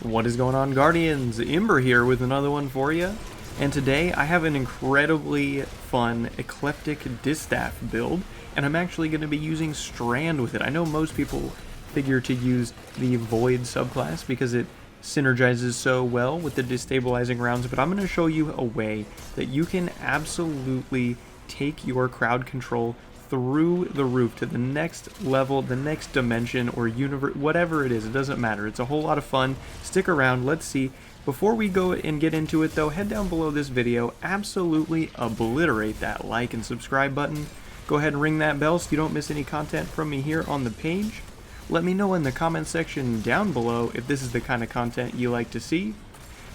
What is going on, Guardians? Ember here with another one for you. And today I have an incredibly fun Ecliptic Distaff build, and I'm actually going to be using Strand with it. I know most people figure to use the Void subclass because it synergizes so well with the destabilizing rounds, but I'm going to show you a way that you can absolutely take your crowd control through the roof to the next level, the next dimension, or universe, whatever it is. It doesn't matter. It's a whole lot of fun. Stick around. Let's see. Before we go and get into it, though, head down below this video. Absolutely obliterate that like and subscribe button. Go ahead and ring that bell so you don't miss any content from me here on the page. Let me know in the comment section down below if this is the kind of content you like to see.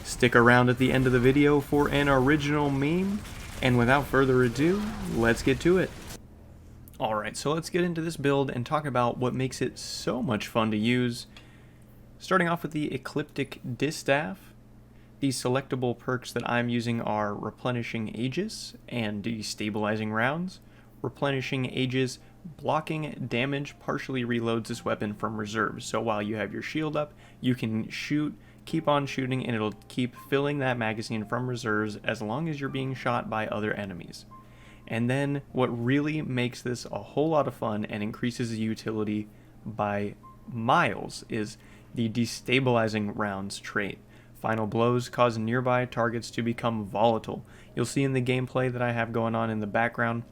Stick around at the end of the video for an original meme. And without further ado, let's get to it. Alright, so let's get into this build and talk about what makes it so much fun to use. Starting off with the Ecliptic Distaff. These selectable perks that I'm using are Replenishing Aegis and Destabilizing Rounds. Replenishing Aegis, blocking damage, partially reloads this weapon from reserves. So while you have your shield up, you can shoot, keep on shooting, and it'll keep filling that magazine from reserves as long as you're being shot by other enemies. And then what really makes this a whole lot of fun and increases the utility by miles is the Destabilizing Rounds trait. Final blows cause nearby targets to become volatile. You'll see in the gameplay that I have going on in the background,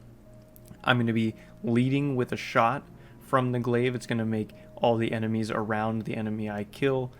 I'm going to be leading with a shot from the glaive. It's going to make all the enemies around the enemy I kill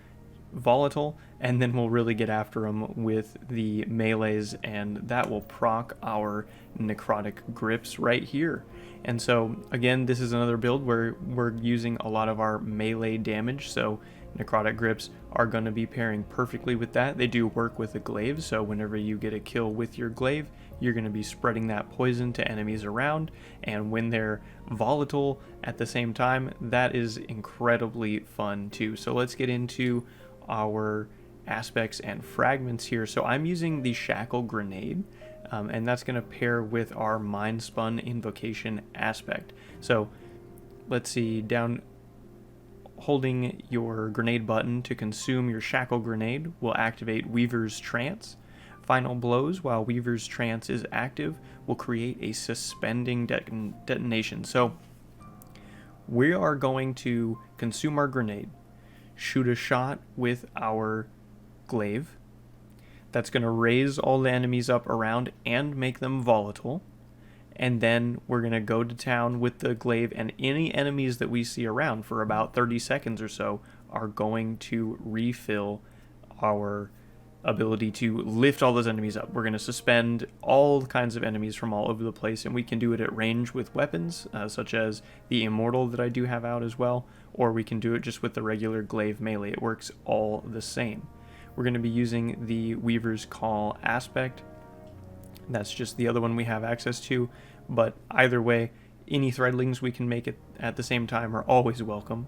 volatile, and then we'll really get after them with the melees, and that will proc our necrotic grips right here. And so again, this is another build where we're using a lot of our melee damage, so necrotic grips are going to be pairing perfectly with that. They do work with the glaive, so whenever you get a kill with your glaive, you're going to be spreading that poison to enemies around, and when they're volatile at the same time, that is incredibly fun too. So let's get into our aspects and fragments here. So I'm using the shackle grenade, and that's going to pair with our mind spun invocation aspect. So let's see, down holding your grenade button to consume your shackle grenade will activate Weaver's Trance. Final blows while Weaver's Trance is active will create a suspending detonation. So we are going to consume our grenade, shoot a shot with our glaive. That's going to raise all the enemies up around and make them volatile. And then we're going to go to town with the glaive, and any enemies that we see around for about 30 seconds or so are going to refill our ability to lift all those enemies up. We're going to suspend all kinds of enemies from all over the place, and we can do it at range with weapons, such as the Immortal that I do have out as well, or we can do it just with the regular glaive melee. It works all the same. We're going to be using the Weaver's Call aspect. That's just the other one we have access to, but either way, any threadlings we can make it at the same time are always welcome.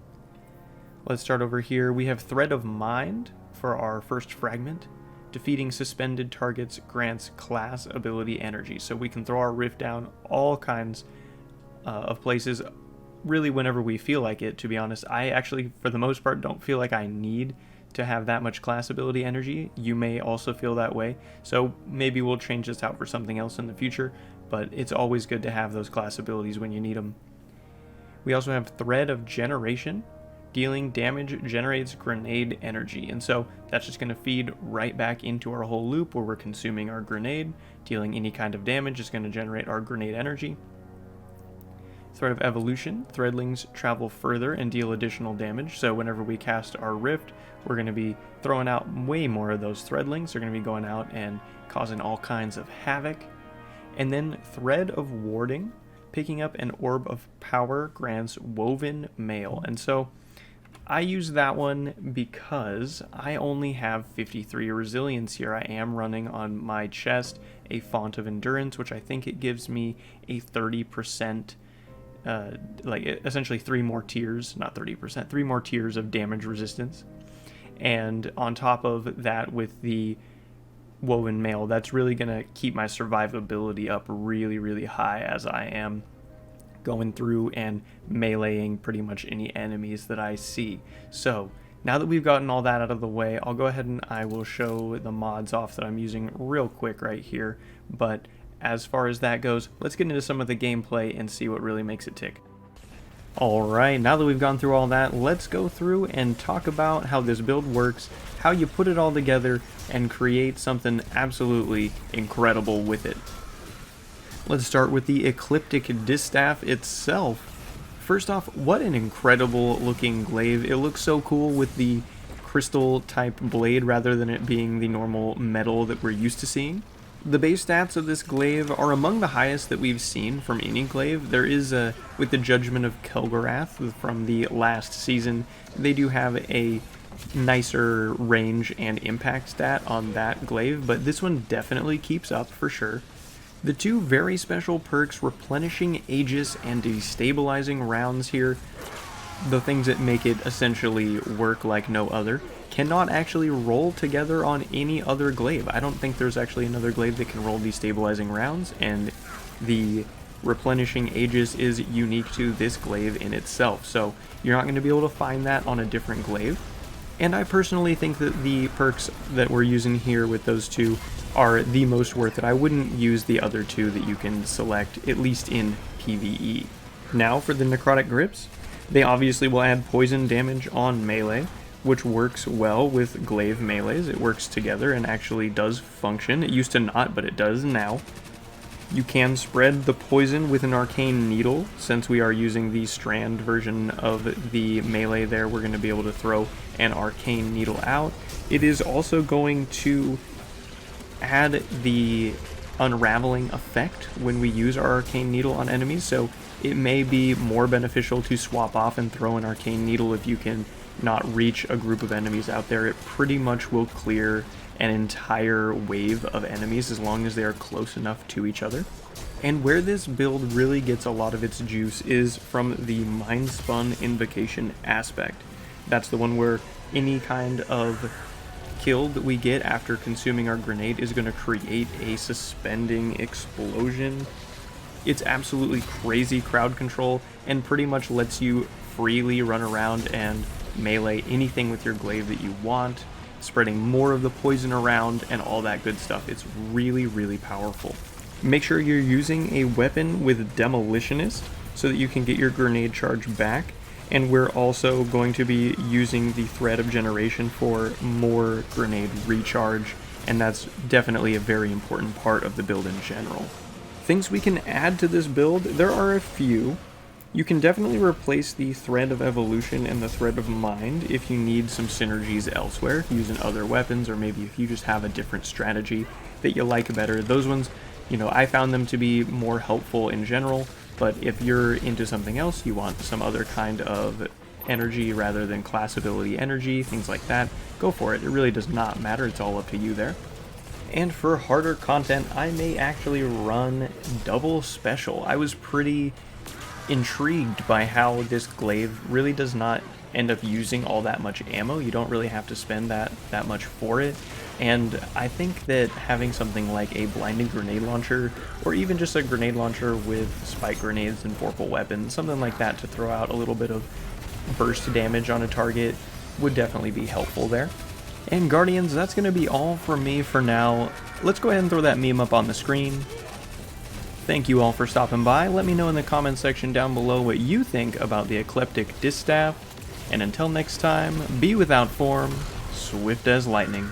Let's start over here. We have Thread of Mind for our first fragment. Defeating suspended targets grants class ability energy, so we can throw our rift down all kinds of places, really whenever we feel like it. To be honest, I actually, for the most part, don't feel like I need to have that much class ability energy. You may also feel that way, so maybe we'll change this out for something else in the future, but it's always good to have those class abilities when you need them. We also have Thread of Generation. Dealing damage generates grenade energy, and so that's just going to feed right back into our whole loop where we're consuming our grenade. Dealing any kind of damage is going to generate our grenade energy. Thread of Evolution. Threadlings travel further and deal additional damage, so whenever we cast our rift, we're going to be throwing out way more of those threadlings. They're going to be going out and causing all kinds of havoc. And then Thread of Warding. Picking up an Orb of Power grants Woven Mail, and so I use that one because I only have 53 resilience here. I am running on my chest a Font of Endurance, which I think it gives me a 30%, like essentially 3 more tiers, not 30%, 3 more tiers of damage resistance. And on top of that, with the Woven Mail, that's really going to keep my survivability up really, really high as I am going through and meleeing pretty much any enemies that I see. So Now that we've gotten all that out of the way, I'll go ahead and I will show the mods off that I'm using real quick right here. But as far as that goes, let's get into some of the gameplay and see what really makes it tick. Alright, now that we've gone through all that, let's go through and talk about how this build works, how you put it all together, and create something absolutely incredible with it. Let's start with the Ecliptic Distaff itself. First off, what an incredible looking glaive. It looks so cool with the crystal type blade rather than it being the normal metal that we're used to seeing. The base stats of this glaive are among the highest that we've seen from any glaive. There is with the Judgment of Kelgarath from the last season, they do have a nicer range and impact stat on that glaive, but this one definitely keeps up for sure. The two very special perks, Replenishing Aegis and Destabilizing Rounds here, the things that make it essentially work like no other, cannot actually roll together on any other glaive. I don't think there's actually another glaive that can roll Destabilizing Rounds, and the Replenishing Aegis is unique to this glaive in itself, so you're not going to be able to find that on a different glaive. And I personally think that the perks that we're using here with those two are the most worth it. I wouldn't use the other two that you can select, at least in PvE. Now for the Necrotic grips. They obviously will add poison damage on melee, which works well with glaive melees. It works together and actually does function. It used to not, but it does now. You can spread the poison with an arcane needle. Since we are using the Strand version of the melee there, we're going to be able to throw an arcane needle out. It is also going to add the unraveling effect when we use our arcane needle on enemies, so it may be more beneficial to swap off and throw an arcane needle if you can not reach a group of enemies out there. It pretty much will clear an entire wave of enemies as long as they are close enough to each other. And where this build really gets a lot of its juice is from the Mind Spun Invocation aspect. That's the one where any kind of kill that we get after consuming our grenade is going to create a suspending explosion. It's absolutely crazy crowd control and pretty much lets you freely run around and melee anything with your glaive that you want, spreading more of the poison around and all that good stuff. It's really, really powerful. Make sure you're using a weapon with Demolitionist so that you can get your grenade charge back, and we're also going to be using the Thread of Generation for more grenade recharge, and that's definitely a very important part of the build in general. Things we can add to this build, there are a few. You can definitely replace the Thread of Evolution and the Thread of Mind if you need some synergies elsewhere, using other weapons, or maybe if you just have a different strategy that you like better. Those ones, you know, I found them to be more helpful in general, but if you're into something else, you want some other kind of energy rather than class ability energy, things like that, go for it. It really does not matter, it's all up to you there. And for harder content, I may actually run double special. I was pretty intrigued by how this glaive really does not end up using all that much ammo. You don't really have to spend that much for it. And I think that having something like a blinding grenade launcher, or even just a grenade launcher with spike grenades and vorpal weapons, something like that to throw out a little bit of burst damage on a target, would definitely be helpful there. And Guardians, that's going to be all from me for now. Let's go ahead and throw that meme up on the screen. Thank you all for stopping by. Let me know in the comments section down below what you think about the Ecleptic Distaff. And until next time, be without form, swift as lightning.